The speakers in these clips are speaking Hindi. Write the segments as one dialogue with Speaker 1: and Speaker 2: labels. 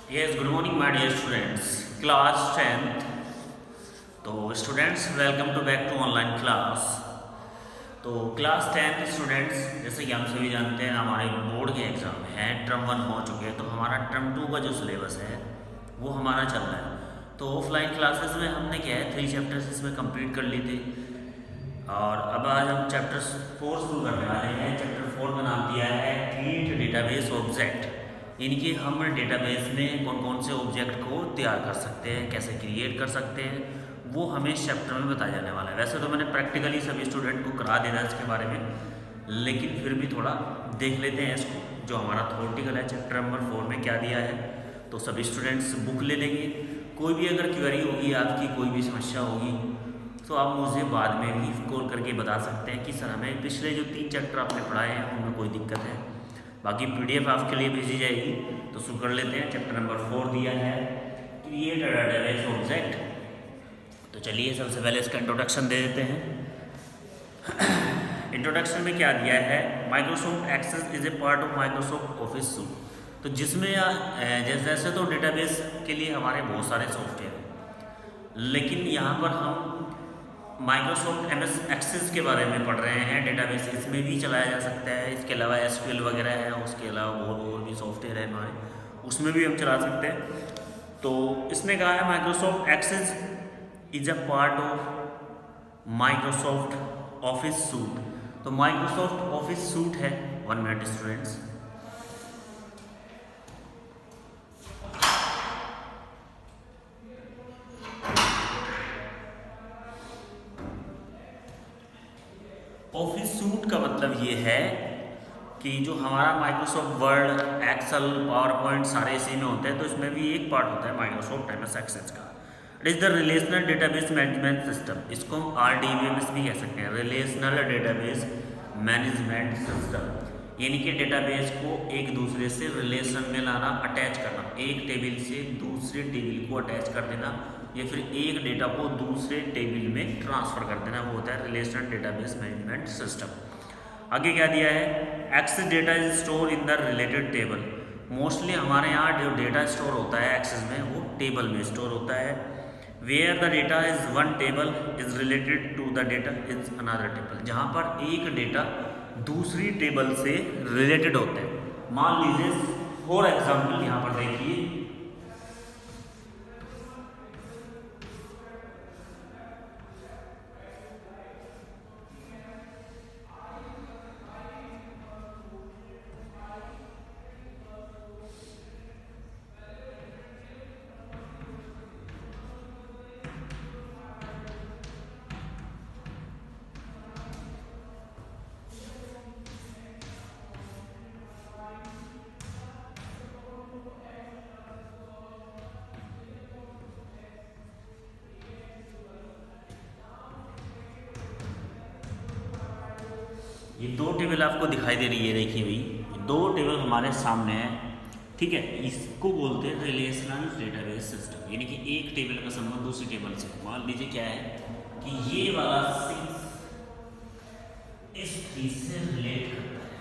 Speaker 1: Yes, good morning, my dear students. Class 10th. तो students welcome to back to online class. तो क्लास 10th स्टूडेंट्स, जैसे कि हम सभी जानते हैं हमारे बोर्ड के एग्ज़ाम हैं, टर्म 1 हो चुके हैं, तो हमारा टर्म 2 का जो सिलेबस है वो हमारा चल रहा है। तो ऑफलाइन क्लासेस में हमने क्या है 3 चैप्टर्स इसमें कंप्लीट कर लिए थे और अब आज हम चैप्टर 4 शुरू करने वाले हैं। चैप्टर 4 का नाम दिया है क्रिएट डेटाबेस ऑब्जेक्ट। इनके हम डेटाबेस में कौन कौन से ऑब्जेक्ट को तैयार कर सकते हैं, कैसे क्रिएट कर सकते हैं, वो हमें इस चैप्टर में बताया जाने वाला है। वैसे तो मैंने प्रैक्टिकली सभी स्टूडेंट को करा देना इसके बारे में, लेकिन फिर भी थोड़ा देख लेते हैं इसको। जो हमारा थ्योरेटिकल है चैप्टर नंबर 4 में क्या दिया है, तो सभी स्टूडेंट्स बुक ले लेंगे। कोई भी अगर क्वेरी होगी, आपकी कोई भी समस्या होगी, तो आप मुझे बाद में भी कॉल करके बता सकते हैं कि सर हमें पिछले जो 3 चैप्टर आपने पढ़ाए हैं उनमें कोई दिक्कत है। बाकी PDF आपके लिए भेजी जाएगी। तो शुरू कर लेते हैं। चैप्टर नंबर 4 दिया है क्रिएट अ डेटाबेस ऑब्जेक्ट। तो चलिए सबसे पहले इसका इंट्रोडक्शन दे देते हैं। इंट्रोडक्शन में क्या दिया है, Microsoft Access is a part of Microsoft Office suite. तो जिसमें जैसे तो डेटाबेस के लिए हमारे बहुत सारे सॉफ्टवेयर हैं, लेकिन यहाँ पर हम माइक्रोसॉफ्ट MS एक्सेस के बारे में पढ़ रहे हैं। डेटाबेस इसमें भी चलाया जा सकता है, इसके अलावा SQL वगैरह है, उसके अलावा बहुत और भी सॉफ्टवेयर है हमारे, उसमें भी हम चला सकते हैं। तो इसने कहा है Microsoft Access is a part of Microsoft Office suite. तो माइक्रोसॉफ्ट ऑफिस सूट है। 1 मिनट स्टूडेंट्स। ऑफिस सूट का मतलब ये है कि जो हमारा Microsoft Word, Excel, PowerPoint सारे इसी में होते हैं, तो इसमें भी एक पार्ट होता है माइक्रोसॉफ्ट MS एक्सेस का। It is the relational database management system. इसको हम RDBMS भी कह सकते हैं, रिलेशनल डेटाबेस मैनेजमेंट सिस्टम। यानी कि डेटाबेस को एक दूसरे से रिलेशन में लाना, अटैच करना, एक टेबल से दूसरे टेबल को अटैच कर देना, या फिर एक डेटा को दूसरे टेबल में ट्रांसफ़र कर देना, वो होता है रिलेशनल डेटाबेस मैनेजमेंट सिस्टम। आगे क्या दिया है, Access data is store in the related table. Mostly हमारे यहाँ जो डेटा स्टोर होता है एक्सेस में, वो टेबल में स्टोर होता है। Where the data is one table is related to the data is another table. जहाँ पर एक डेटा दूसरी टेबल से रिलेटेड होता है। मान लीजिए फॉर एग्जाम्पल यहाँ पर देखिए, ये 2 टेबल आपको दिखाई दे रही है। देखिए भाई, 2 टेबल हमारे सामने है, ठीक है। इसको बोलते हैं रिलेशनल डेटाबेस सिस्टम। यानी कि एक टेबल का संबंध दूसरी टेबल से। मान लीजिए क्या है कि ये वाला 6 इस 3 से रिलेट करता है।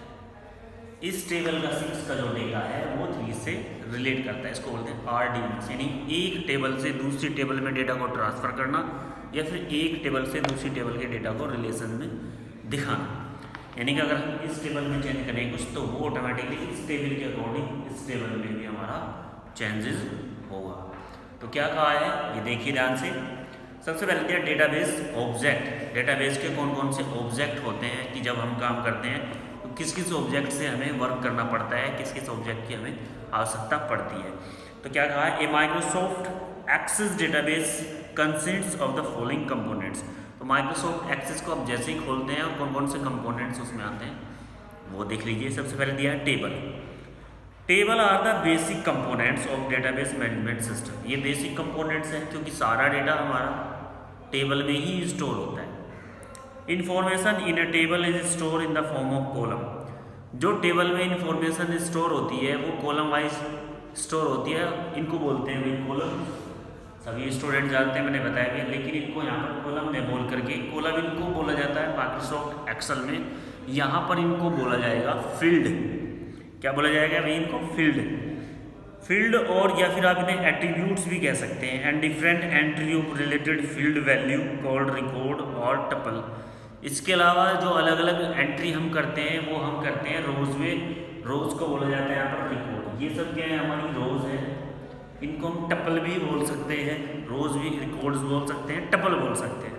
Speaker 1: इस टेबल का 6 का जो डेटा है वो 3 से रिलेट करता है। इसको बोलते हैं RDBMS। यानी एक टेबल से दूसरी टेबल में डेटा को ट्रांसफ़र करना, या फिर एक टेबल से दूसरी टेबल के डेटा को रिलेशन में दिखाना। यानी कि अगर हम इस टेबल में चेंज करें कुछ, तो वो ऑटोमेटिकली इस टेबल के अकॉर्डिंग इस टेबल में भी हमारा चेंजेस होगा। तो क्या कहा है ये देखिए ध्यान से। सबसे पहले दिया डेटाबेस ऑब्जेक्ट। डेटाबेस के कौन कौन से ऑब्जेक्ट होते हैं कि जब हम काम करते हैं तो किस किस ऑब्जेक्ट से हमें वर्क करना पड़ता है, किस किस ऑब्जेक्ट की हमें आवश्यकता पड़ती है। तो क्या कहा है, a Microsoft Access database consists of the following components. तो माइक्रोसॉफ्ट एक्सेस को आप जैसे ही खोलते हैं और कौन कौन से कंपोनेंट्स उसमें आते हैं वो देख लीजिए। सबसे पहले दिया है table. Table are the basic components of database management system. ये बेसिक कंपोनेंट्स हैं क्योंकि सारा डेटा हमारा टेबल में ही स्टोर होता है। Information in a table is store in the form of column. जो टेबल में इंफॉर्मेशन स्टोर होती है वो कॉलम वाइज स्टोर होती है। इनको बोलते हैं भाई कॉलम। सभी स्टूडेंट जानते हैं, मैंने बताया भी, लेकिन इनको यहाँ पर कॉलम में बोल करके, कॉलम इनको बोला जाता है माइक्रोसॉफ्ट एक्सेल में। यहाँ पर इनको बोला जाएगा फील्ड। क्या बोला जाएगा भाई इनको, फील्ड। फील्ड और या फिर आप इन्हें एट्रीब्यूट्स भी कह सकते हैं। And different entry of related field value called record और टपल। इसके अलावा जो अलग अलग एंट्री हम करते हैं वो हम करते हैं रोज में। रोज को बोला जाता है यहाँ पर रिकॉर्ड। ये सब क्या है, हमारी रोज है, इनको हम टपल भी बोल सकते हैं, रोज भी रिकॉर्ड्स बोल सकते हैं, टपल बोल सकते हैं।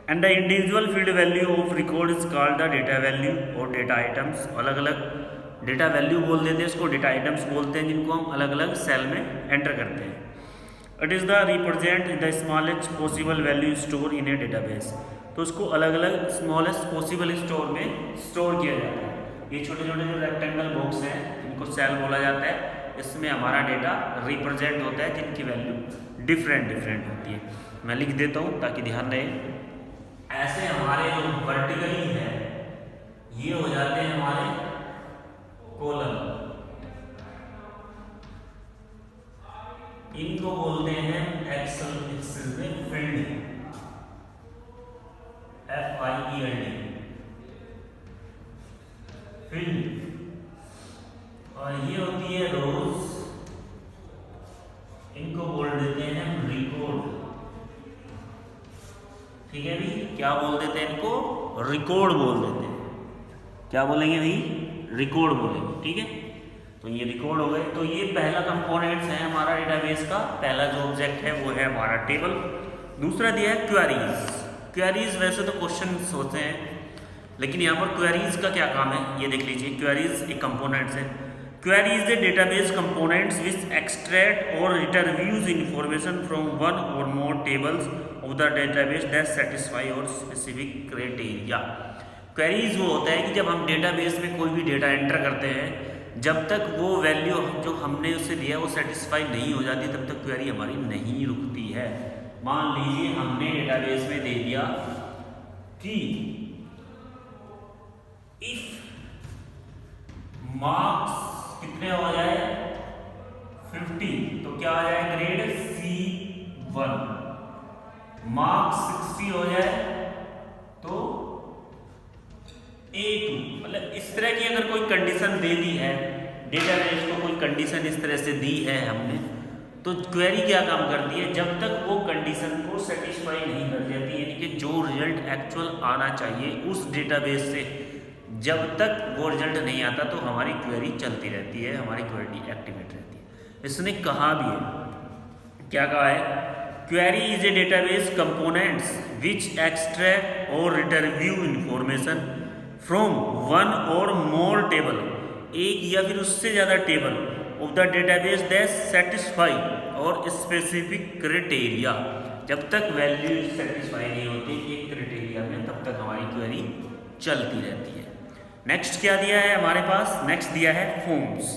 Speaker 1: And the individual field value of record is called the data value और डेटा आइटम्स। अलग अलग डेटा वैल्यू बोल देते हैं, इसको डेटा आइटम्स बोलते हैं, जिनको हम अलग अलग सेल में एंटर करते हैं। It is the represent the smallest possible value store in A database. तो उसको अलग अलग स्मॉलेस्ट पॉसिबल स्टोर में स्टोर किया जाता है। ये छोटे छोटे जो रेक्टेंगल बॉक्स हैं इनको सेल बोला जाता है। इसमें हमारा डेटा रिप्रेजेंट होता है, जिनकी वैल्यू डिफरेंट डिफरेंट होती है। मैं लिख देता हूँ ताकि ध्यान रहे। ऐसे हमारे जो वर्टिकली है ये हो जाते हैं हमारे कॉलम, इनको बोलते हैं एक्सेल में फील्ड, FIELD फील्ड। और ये होती है रोज, इनको बोल देते हैं रिकॉर्ड। ठीक है भाई, क्या बोल देते हैं इनको, रिकॉर्ड बोल देते हैं। क्या बोलेंगे भाई, रिकॉर्ड बोलेंगे। ठीक है, तो ये रिकॉर्ड हो गए। तो ये पहला कंपोनेंट्स है हमारा डेटाबेस का। पहला जो ऑब्जेक्ट है वो है हमारा टेबल। दूसरा दिया है क्वेरीज। क्वेरीज वैसे तो क्वेश्चंस होते हैं, लेकिन यहाँ पर क्वेरीज का क्या काम है ये देख लीजिए। क्वेरीज एक कंपोनेंट्स है। Query is the database components which extract और retrieves information from one or more tables of the database that satisfy और स्पेसिफिक क्राइटेरिया। क्वेरीज वो होता है कि जब हम डेटाबेस में कोई भी डेटा एंटर करते हैं, जब तक वो वैल्यू जो हमने उसे दिया वो सेटिस्फाई नहीं हो जाती, तब तक क्वेरी हमारी नहीं रुकती है। मान लीजिए हमने डेटाबेस में दे दिया कि इफ मार्क्स कितने हो जाए 50, तो क्या आ जाए ग्रेड C1। मार्क्स 60 हो जाए तो A2। मतलब इस तरह की अगर कोई कंडीशन दे दी है, डेटाबेस को कोई कंडीशन इस तरह से दी है हमने, तो क्वेरी क्या काम करती है, जब तक वो कंडीशन को सेटिस्फाई नहीं कर जाती, यानी कि जो रिजल्ट एक्चुअल आना चाहिए उस डेटाबेस से, जब तक वो रिजल्ट नहीं आता तो हमारी क्वेरी चलती रहती है, हमारी क्वेरी एक्टिवेट रहती है। इसने कहा भी है, क्या कहा है, query is a database components which extract और retrieve information from one or more table, एक या फिर उससे ज़्यादा table of the database that satisfy और स्पेसिफिक क्राइटेरिया। जब तक वैल्यू सेटिस्फाई नहीं होती एक क्राइटेरिया में, तब तक हमारी क्वेरी चलती रहती है। नेक्स्ट क्या दिया है हमारे पास, नेक्स्ट दिया है forms.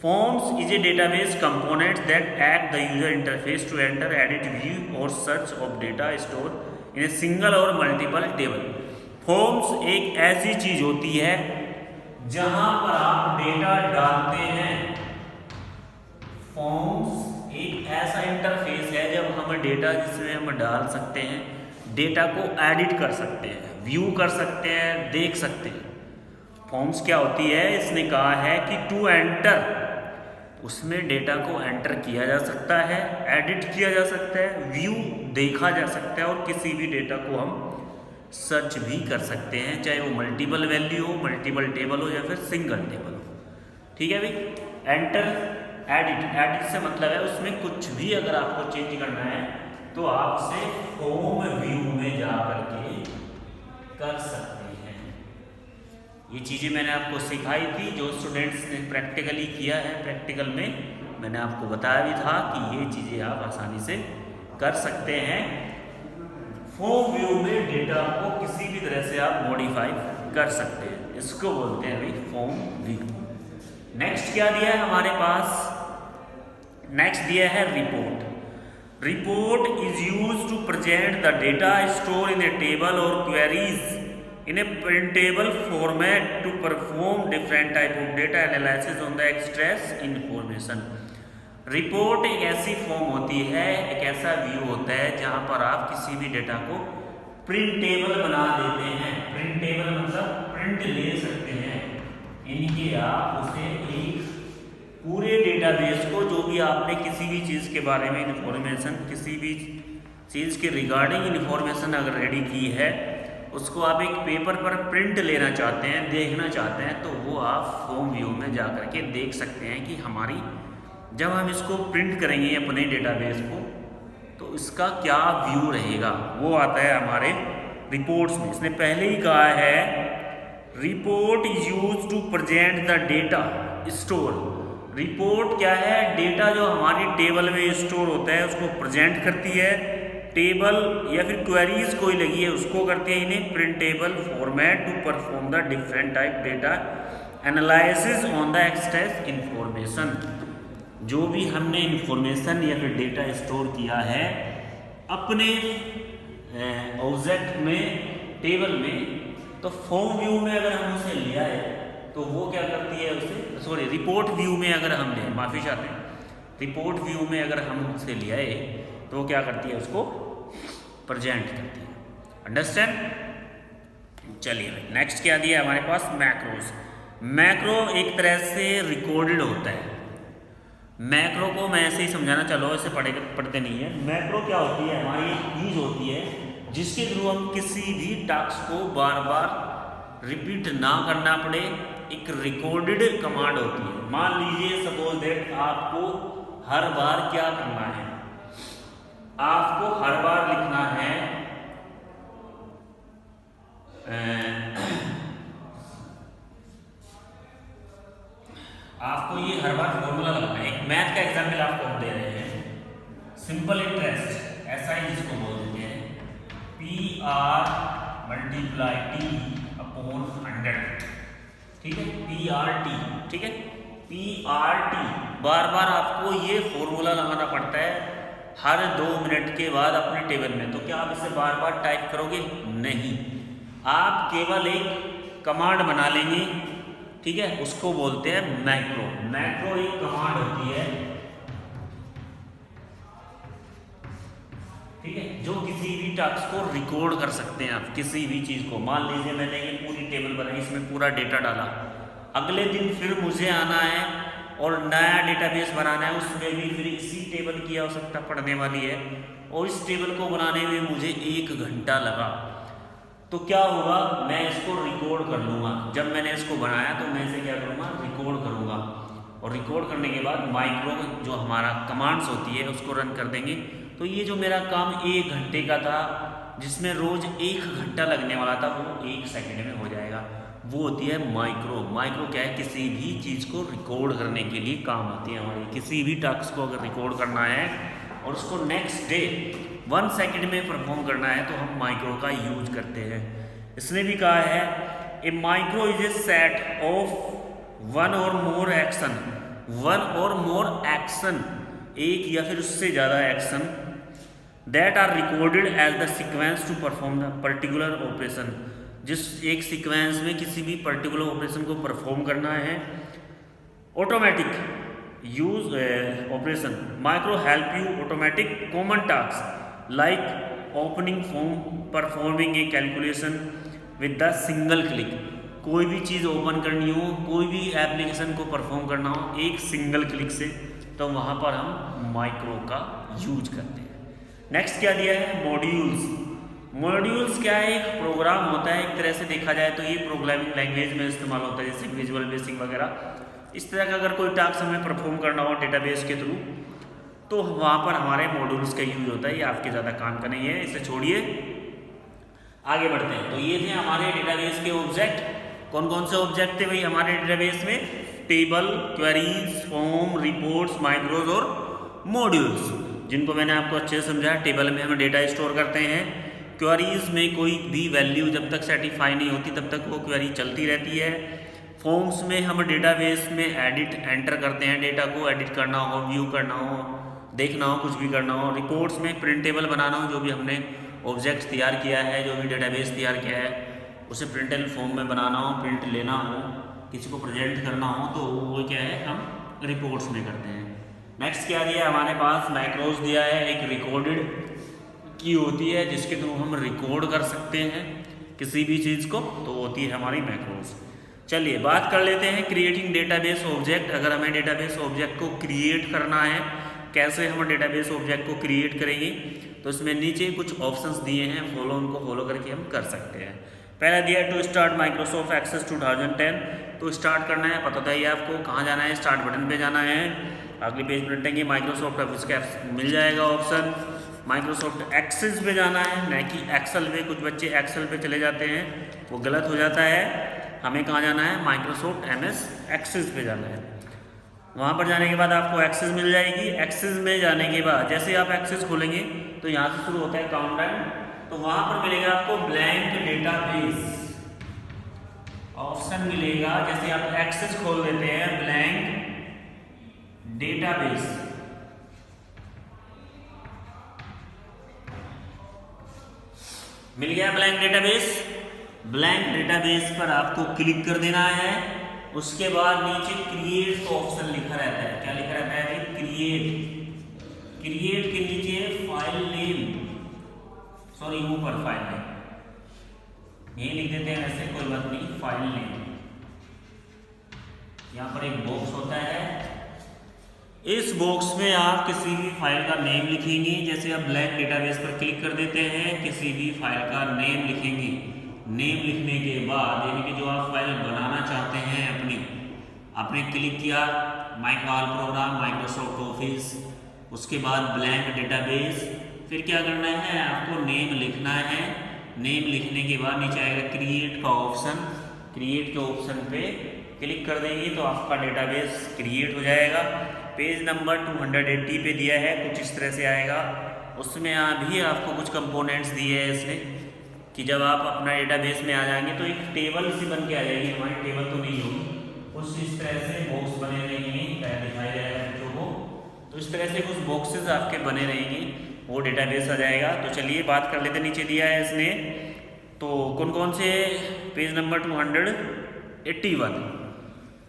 Speaker 1: Forms is a database component that act the user interface to enter, edit, view और search of data store in a single और मल्टीपल टेबल। फॉर्म्स एक ऐसी चीज होती है जहां पर आप डेटा डालते हैं। फॉर्म्स एक ऐसा इंटरफेस है जब हम डेटा जिसमें हम डाल सकते हैं, डेटा को एडिट कर सकते हैं, व्यू कर सकते हैं, देख सकते हैं। फॉर्म्स क्या होती है, इसने कहा है कि टू एंटर, उसमें डेटा को एंटर किया जा सकता है, एडिट किया जा सकता है, व्यू देखा जा सकता है, और किसी भी डेटा को हम सर्च भी कर सकते हैं, चाहे वो मल्टीपल वैल्यू हो, मल्टीपल टेबल हो या फिर सिंगल टेबल हो। ठीक है भाई। एंटर, एडिट, एडिट से मतलब है उसमें कुछ भी अगर आपको चेंज करना है तो आप उसे फॉर्म व्यू में जा करके कर सकते हैं। ये चीज़ें मैंने आपको सिखाई थी, जो स्टूडेंट्स ने प्रैक्टिकली किया है। प्रैक्टिकल में मैंने आपको बताया भी था कि ये चीज़ें आप आसानी से कर सकते हैं। फॉर्म व्यू में डेटा को किसी भी तरह से आप मॉडिफाई कर सकते हैं, इसको बोलते हैं भाई फॉर्म व्यू। नेक्स्ट क्या दिया है हमारे पास, नेक्स्ट दिया है report. Report is used to present the data store in a table और queries in a printable format to perform different type of data analysis on the extracts information. Report एक ऐसी फॉर्म होती है, एक ऐसा व्यू होता है जहां पर आप किसी भी डेटा को प्रिंटेबल बना देते हैं। प्रिंटेबल मतलब प्रिंट ले सकते हैं, इनके आप उसे एक पूरे डेटाबेस आपने किसी भी चीज़ के बारे में इन्फॉर्मेशन, किसी भी चीज़ के रिगार्डिंग इन्फॉर्मेशन अगर रेडी की है, उसको आप एक पेपर पर प्रिंट लेना चाहते हैं, देखना चाहते हैं, तो वो आप फॉर्म व्यू में जा कर के देख सकते हैं कि हमारी जब हम इसको प्रिंट करेंगे अपने डेटाबेस को तो इसका क्या व्यू रहेगा, वो आता है हमारे रिपोर्ट्स में। इसने पहले ही कहा है report use to present the data store. Report क्या है? डेटा जो हमारी टेबल में स्टोर होता है उसको प्रेजेंट करती है, टेबल या फिर क्वेरीज कोई लगी है उसको करती है इन्हें printable format to perform the different type data analysis on the extensive information. जो भी हमने इंफॉर्मेशन या फिर डेटा स्टोर किया है अपने ऑब्जेक्ट में, टेबल में, तो फॉर्म व्यू में अगर हम उसे ले आए तो वो क्या करती है उसे, सॉरी रिपोर्ट व्यू में अगर हम ले, माफ़ी चाहते हैं, रिपोर्ट व्यू में अगर हम उसे ले आए तो वो क्या करती है, उसको प्रेजेंट करती है। अंडरस्टैंड? चलिए नेक्स्ट क्या दिया हमारे पास, मैक्रोज। मैक्रो एक तरह से रिकॉर्डेड होता है। मैक्रो को मैं ऐसे ही समझाना, चलो ऐसे पढ़ते नहीं है। मैक्रो क्या होती है, हमारी एक चीज होती है जिसके थ्रू हम किसी भी टास्क को बार बार रिपीट ना करना पड़े, एक रिकॉर्डेड कमांड होती है। मान लीजिए सपोज दैट आपको हर बार क्या करना है, आपको हर बार लिखना है आपको ये हर बार फॉर्मूला लगाना है। एक मैथ का एग्जाम्पल आपको हम दे रहे हैं, सिंपल इंटरेस्ट ऐसा ही जिसको बोल देते हैं, PR मल्टीप्लाई T अपॉन 100, ठीक है, PRT, ठीक है, PRT। बार बार आपको ये फॉर्मूला लगाना पड़ता है हर 2 मिनट के बाद अपने टेबल में। तो क्या आप इसे बार बार टाइप करोगे? नहीं, आप केवल एक कमांड बना लेंगे, ठीक है, उसको बोलते हैं मैक्रो। मैक्रो एक कमांड होती है, ठीक है, जो किसी भी टास्क को रिकॉर्ड कर सकते हैं आप, किसी भी चीज को। मान लीजिए मैंने ये पूरी टेबल बनाई, इसमें पूरा डेटा डाला, अगले दिन फिर मुझे आना है और नया डेटाबेस बनाना है, उसमें भी फिर इसी टेबल की आवश्यकता पड़ने वाली है, और इस टेबल को बनाने में मुझे 1 घंटा लगा। तो क्या होगा, मैं इसको रिकॉर्ड कर लूँगा। जब मैंने इसको बनाया तो मैं इसे क्या करूँगा, रिकॉर्ड करूँगा, और रिकॉर्ड करने के बाद माइक्रो जो हमारा कमांड्स होती है उसको रन कर देंगे। तो ये जो मेरा काम 1 घंटे का था, जिसमें रोज 1 घंटा लगने वाला था, वो 1 सेकंड में हो जाएगा। वो होती है माइक्रो। माइक्रो क्या है, किसी भी चीज़ को रिकॉर्ड करने के लिए काम आती है हमारी। किसी भी टास्क को अगर रिकॉर्ड करना है और उसको नेक्स्ट डे 1 सेकंड में परफॉर्म करना है तो हम माइक्रो का यूज करते हैं। इसने भी कहा है a macro is a set of one or more action, एक या फिर उससे ज़्यादा action that are recorded as the sequence to perform the particular operation. जिस एक सीक्वेंस में किसी भी पर्टिकुलर ऑपरेशन को परफॉर्म करना है। Automatic use operation, micro help you automatic common task like opening form, performing A calculation with the single click. कोई भी चीज़ ओपन करनी हो, कोई भी एप्लीकेशन को परफॉर्म करना हो एक सिंगल क्लिक से, तो वहाँ पर हम माइक्रो का यूज करते हैं। नेक्स्ट क्या दिया है, मॉड्यूल्स। मॉड्यूल्स क्या है, एक प्रोग्राम होता है, एक तरह से देखा जाए तो ये प्रोग्रामिंग लैंग्वेज में इस्तेमाल होता है, जैसे विजुअल बेसिक वगैरह। इस तरह का अगर कोई टास्क हमें परफॉर्म करना हो डेटाबेस के थ्रू, तो वहाँ पर हमारे मॉड्यूल्स का यूज होता है। ये आपके ज़्यादा काम का नहीं है, इसे छोड़िए, आगे बढ़ते हैं। तो ये थे हमारे डेटाबेस के ऑब्जेक्ट। कौन कौन से ऑब्जेक्ट थे भाई हमारे डेटाबेस में? टेबल, क्वेरीज, फॉर्म, रिपोर्ट्स, माइक्रोज और मॉड्यूल्स, जिनको मैंने आपको अच्छे से समझाया। टेबल में हम डेटा स्टोर करते हैं, क्वेरीज में कोई भी वैल्यू जब तक सेटिस्फाई नहीं होती तब तक वो क्वेरी चलती रहती है। फॉर्म्स में हम डेटाबेस में एडिट एंटर करते हैं, डेटा को एडिट करना हो, व्यू करना हो, देखना हो, कुछ भी करना हो। रिपोर्ट्स में प्रिंटेबल बनाना हो, जो भी हमने ऑब्जेक्ट तैयार किया है, जो भी डेटाबेस तैयार किया है, उसे प्रिंटेबल फॉर्म में बनाना हो, प्रिंट लेना हो, किसी को प्रेजेंट करना हो, तो वो क्या है, हम रिपोर्ट्स में करते हैं। नेक्स्ट क्या दिया हमारे पास, मैक्रोज दिया है। एक रिकॉर्डेड की होती है जिसके थ्रू हम रिकॉर्ड कर सकते हैं किसी भी चीज़ को, तो होती है हमारी मैक्रोज। चलिए बात कर लेते हैं क्रिएटिंग डेटाबेस ऑब्जेक्ट। अगर हमें डेटाबेस ऑब्जेक्ट को क्रिएट करना है, कैसे हम डेटाबेस ऑब्जेक्ट को क्रिएट करेंगे, तो इसमें नीचे कुछ ऑप्शंस दिए हैं, उनको फॉलो करके हम कर सकते हैं। पहला दिया है टू स्टार्ट माइक्रोसॉफ्ट एक्सेस 2010, तो स्टार्ट करना है, पता था ही आपको कहाँ जाना है, स्टार्ट बटन पे जाना है, अगले पेज पर लटेंगे माइक्रोसॉफ्ट ऑफिस का मिल जाएगा ऑप्शन, माइक्रोसॉफ्ट एक्सेस पे जाना है, न कि एक्सेल पे। कुछ बच्चे एक्सेल पे चले जाते हैं, वो गलत हो जाता है। हमें कहाँ जाना है, माइक्रोसॉफ्ट MS एक्सेस पे जाना है। वहाँ पर जाने के बाद आपको एक्सेस मिल जाएगी। एक्सेस में जाने के बाद जैसे आप एक्सेस खोलेंगे तो यहाँ से शुरू होता है काउंटडाउन, तो वहाँ पर मिलेगा आपको ब्लैंक डेटाबेस ऑप्शन मिलेगा। जैसे आप एक्सेस खोल देते हैं, ब्लैंक डेटाबेस, मिल गया ब्लैंक डेटाबेस। ब्लैंक डेटाबेस पर आपको क्लिक कर देना है। उसके बाद नीचे क्रिएट का ऑप्शन लिखा रहता है। क्या लिखा रहता है? क्रिएट। क्रिएट के नीचे फाइल नेम, सॉरी ऊपर फाइल नेम यही लिख देते हैं, ऐसे कोई बात नहीं, फाइल नेम। यहाँ पर एक बॉक्स होता है, इस बॉक्स में आप किसी भी फाइल का नेम लिखेंगे। जैसे आप ब्लैंक डेटाबेस पर क्लिक कर देते हैं, किसी भी फाइल का नेम लिखेंगे। नेम लिखने के बाद यानी कि जो आप फाइल बनाना चाहते हैं अपनी, आपने क्लिक किया माइक्रोसॉफ्ट प्रोग्राम, माइक्रोसॉफ्ट ऑफिस, उसके बाद ब्लैंक डेटाबेस, फिर क्या करना है, आपको नेम लिखना है। नेम लिखने के बाद नीचे आएगा क्रिएट का ऑप्शन, क्रिएट के ऑप्शन पे क्लिक कर देंगे तो आपका डेटाबेस क्रिएट हो जाएगा। पेज नंबर 280 पे दिया है, कुछ इस तरह से आएगा। उसमें भी आपको कुछ कंपोनेंट्स दिए हैं इसमें कि जब आप अपना डेटाबेस में आ जाएंगे तो एक टेबल सी बन के आ जाएगी। हमारी टेबल तो नहीं होगी, कुछ इस तरह से बॉक्स बने रहेंगे, दिखाई जाएगा बच्चों को, तो इस तरह से कुछ बॉक्सेस आपके बने रहेंगे, वो डेटाबेस आ जाएगा। तो चलिए बात कर लेते, नीचे दिया है इसने तो कौन कौन से, पेज नंबर 281,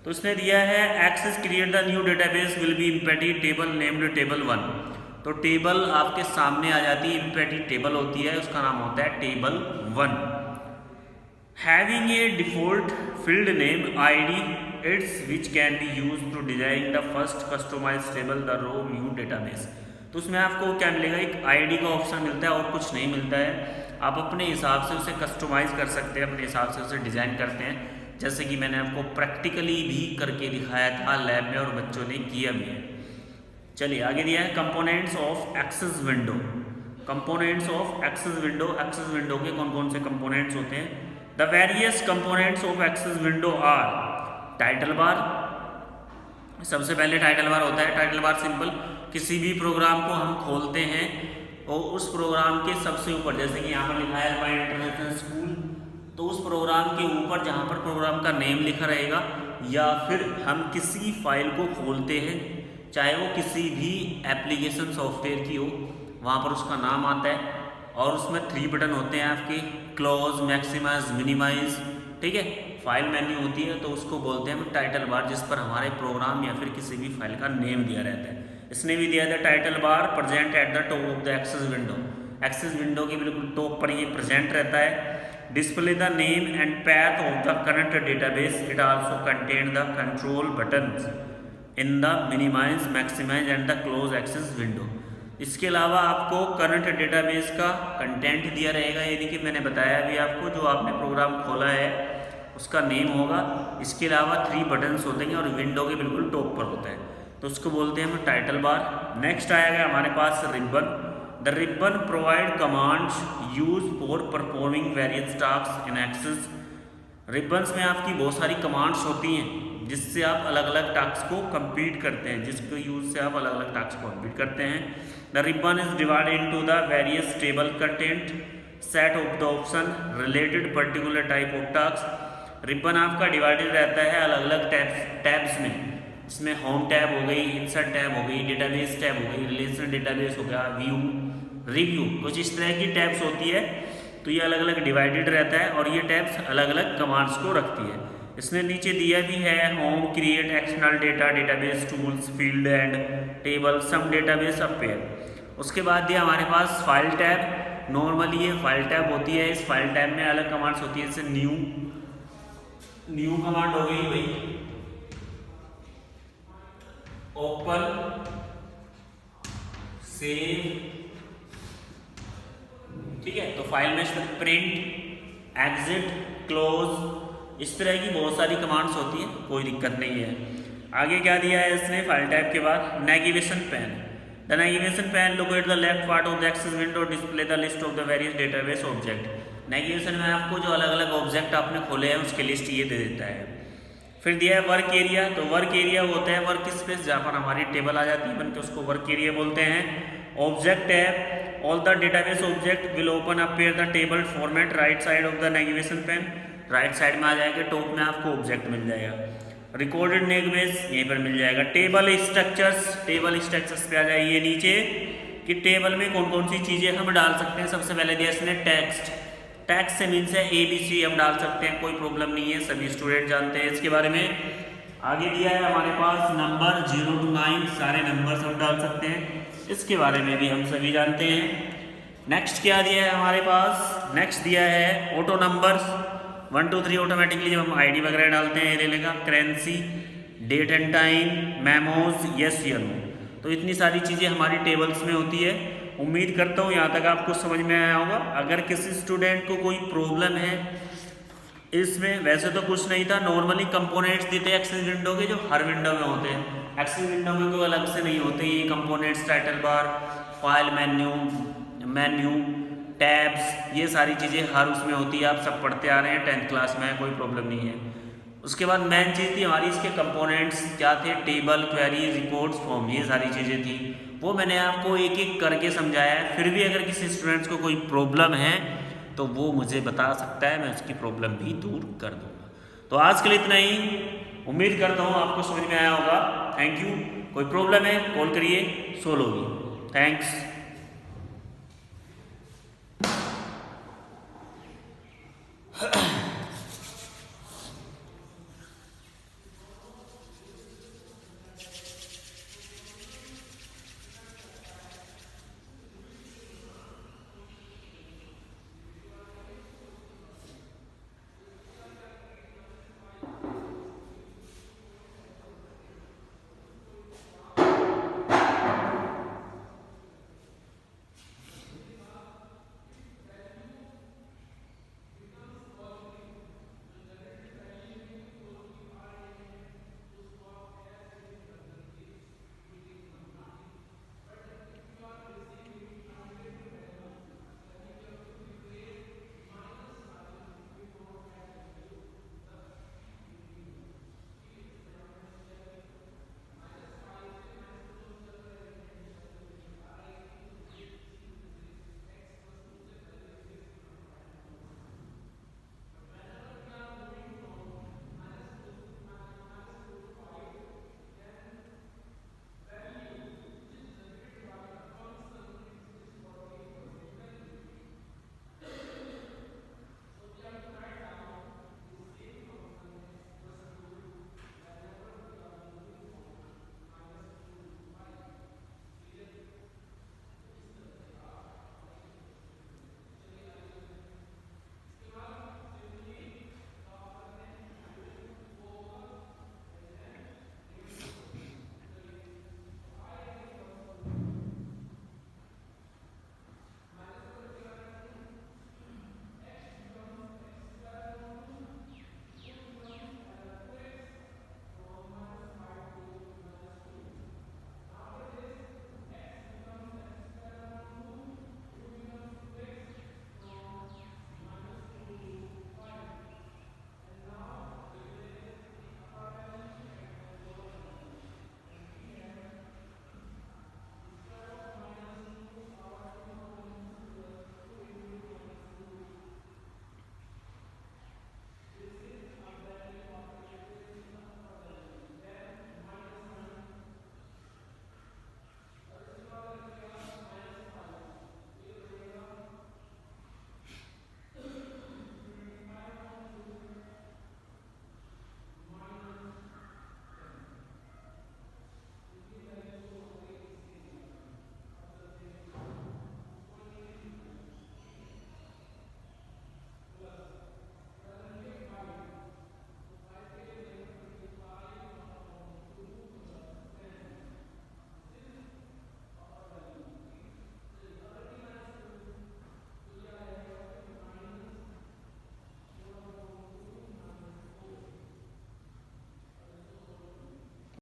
Speaker 1: तो इसने दिया है Access create the new database will be empty table named table 1। तो टेबल आपके सामने आ जाती है, इम्पेटी टेबल होती है, उसका नाम होता है table 1। Having a default field name ID it's which can be use to design the first customize table the row new database. तो उसमें आपको क्या मिलेगा, एक ID का ऑप्शन मिलता है और कुछ नहीं मिलता है। आप अपने हिसाब से उसे कस्टमाइज कर सकते हैं, अपने हिसाब से उसे डिजाइन करते हैं, जैसे कि मैंने आपको प्रैक्टिकली भी करके दिखाया था लैब में और बच्चों ने किया भी है। चलिए आगे दिया है components of Access window. Components of Access window, Access window के कौन कौन से कंपोनेंट्स होते हैं? The various components of Access window are title bar, सबसे पहले टाइटल बार होता है। टाइटल बार सिंपल, किसी भी प्रोग्राम को हम खोलते हैं और उस प्रोग्राम के सबसे ऊपर, जैसे कि यहाँ पर लिखा है अल्फा इंटरनेशनल स्कूल, तो उस प्रोग्राम के ऊपर जहाँ पर प्रोग्राम का नेम लिखा रहेगा, या फिर हम किसी फाइल को खोलते हैं, चाहे वो किसी भी एप्लीकेशन सॉफ्टवेयर की हो, वहाँ पर उसका नाम आता है और उसमें 3 बटन होते हैं आपके, क्लोज, मैक्सिमाइज, मिनिमाइज, ठीक है। फाइल मेन्यू होती है, तो उसको बोलते हैं हम टाइटल बार, जिस पर हमारे प्रोग्राम या फिर किसी भी फाइल का नेम दिया रहता है। इसने भी दिया था title bar present at the top of the Access window, Access window के बिल्कुल टॉप पर ये प्रेजेंट रहता है। Display the name and path of the current database, it also contain the control buttons in the minimize, maximize and the close Access window. इसके अलावा आपको करंट डेटाबेस का कंटेंट दिया रहेगा, यानी कि मैंने बताया अभी आपको, जो आपने प्रोग्राम खोला है उसका नेम होगा। इसके अलावा 3 बटन्स होते हैं और विंडो के बिल्कुल टॉप पर होता है, तो उसको बोलते हैं हम टाइटल बार। नेक्स्ट आएगा हमारे पास ribbon. The ribbon provide commands use for performing various task in Access. Ribbons में आपकी बहुत सारी कमांड्स होती हैं जिससे आप अलग अलग टास्क को कंप्लीट करते हैं, जिसके यूज से आप अलग अलग टास्क को कंप्लीट करते हैं। The ribbon is divided into the various table content set of the option related particular type of task. Ribbon आपका डिवाइडेड रहता है अलग अलग टैब्स में। इसमें होम टैब हो गई, इंसर्ट टैब हो गई, डेटाबेस टैब हो गई, रिलेशनल डेटाबेस हो गया, व्यू, रिव्यू, कुछ इस तरह की टैब्स होती है। तो ये अलग अलग डिवाइडेड रहता है और ये टैब्स अलग अलग कमांड्स को रखती है। इसने नीचे दिया भी है home, create external data, database tools, field and table, some database appear. उसके बाद दिया हमारे पास फाइल टैब। नॉर्मली ये फाइल टैब होती है, इस फाइल टैब में अलग कमांड्स होती है, जैसे न्यू, न्यू कमांड हो गई भाई, ओपन, सेव, ठीक है। तो फाइल में प्रिंट, एग्जिट, क्लोज, इस तरह की बहुत सारी कमांड्स होती है, कोई दिक्कत नहीं है। आगे क्या दिया है इसने फाइल टाइप के बाद, navigation pane. The navigation pane locate the left part of the Access window, display the list of the various database object. Navigation में आपको जो अलग अलग ऑब्जेक्ट आपने खोले हैं उसके लिस्ट ये दे देता है। फिर दिया है वर्क एरिया। तो वर्क एरिया होता है वर्क स्पेस जहाँ पर हमारी टेबल आ जाती है बन के, उसको वर्क एरिया बोलते हैं। ऑब्जेक्ट है, all the database object will open appear the table format right side of the navigation pan, right side में आ जाएगा, टॉप में आपको ऑब्जेक्ट मिल जाएगा। रिकॉर्डेड नेविगेस यहीं पर मिल जाएगा। टेबल स्ट्रक्चर्स, टेबल स्ट्रक्चर्स पे आ जाइए नीचे कि टेबल में कौन कौन सी चीज़ें हम डाल सकते हैं। सबसे पहले दिया इसने टेक्स्ट, टेक्स्ट से मीन्स है ABC हम डाल सकते हैं, कोई प्रॉब्लम नहीं है, सभी स्टूडेंट जानते हैं इसके बारे में। आगे दिया है हमारे पास नंबर 0 to 9, सारे नंबर्स हम डाल सकते हैं, इसके बारे में भी हम सभी जानते हैं। नेक्स्ट क्या दिया है हमारे पास, नेक्स्ट दिया है ऑटो नंबर्स 1 2 3 ऑटोमेटिकली जब हम ID वगैरह डालते हैं ये लेगा। Currency, date and time, memos, yes या नो। तो इतनी सारी चीज़ें हमारी टेबल्स में होती है। उम्मीद करता हूँ यहाँ तक आपको समझ में आया होगा। अगर किसी स्टूडेंट को कोई प्रॉब्लम है इसमें, वैसे तो कुछ नहीं था, नॉर्मली कंपोनेंट्स देते हैं एक्सेल विंडो के जो हर विंडो में होते हैं। एक्सेल विंडो में कोई अलग से नहीं होते ये components, title bar, file menu, tabs, ये सारी चीज़ें हर उसमें होती है। आप सब पढ़ते आ रहे हैं, 10th क्लास में है, कोई प्रॉब्लम नहीं है। उसके बाद मेन चीज़ थी हमारी इसके कंपोनेंट्स क्या थे, टेबल, क्वेरी, रिपोर्ट्स, फॉर्म, ये सारी चीज़ें थी। वो मैंने आपको एक एक करके समझाया है। फिर भी अगर किसी स्टूडेंट्स को कोई प्रॉब्लम है तो वो मुझे बता सकता है, मैं उसकी प्रॉब्लम भी दूर कर दूँगा। तो आज के लिए इतना ही, उम्मीद करता हूँ आपको समझ में आया होगा। Thank you. कोई प्रॉब्लम है कॉल करिए, सोल्व होगी। थैंक्स।